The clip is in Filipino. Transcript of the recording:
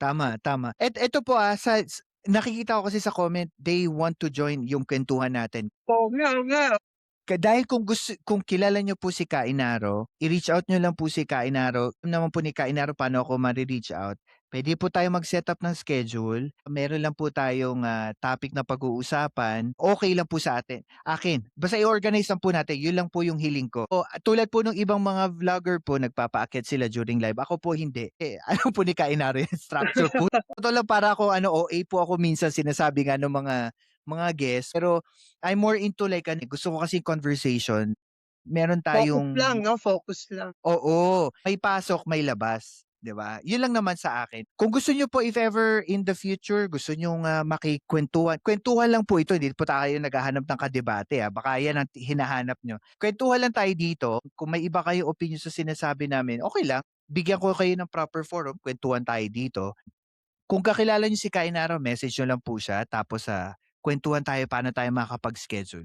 Tama, tama. Eto po, nakikita ko kasi sa comment, they want to join yung kwentuhan natin. Oo nga, oo nga. Dahil kung kilala niyo po si Kainaro, i-reach out niyo lang po si Kainaro. Alam naman po ni Kainaro paano ako mare-reach out. Puwede po tayong mag-set up ng schedule. Meron lang po tayong, topic na pag-uusapan, okey lang po sa akin. Basta i-organize lang po natin, yun lang po yung hiling ko. Tulad po nung ibang mga vlogger po nagpapaakyat sila during live, ako po hindi. Alam po ni Kainaro yung structure po. Totoo lang para ako OA po ako minsan sinasabi nga nung mga guest, pero I'm more into like gusto ko kasi conversation. Meron Focus lang tayong 'no, focus lang. oo, may pasok, may labas, 'di ba? 'Yun lang naman sa akin. Kung gusto niyo po if ever in the future gusto niyong, makikwentuhan, kwentuhan lang po ito, hindi po tayo naghahanap ng kadebate, baka 'yan ang hinahanap niyo. Kwentuhan lang tayo dito, kung may iba kayong opinyon sa sinasabi namin, okey lang. Bigyan ko kayo ng proper forum, kwentuhan tayo dito. Kung kakilala niyo si Kainaro, message niyo lang po siya tapos, kwentuhan tayo paano tayo makakapag-schedule.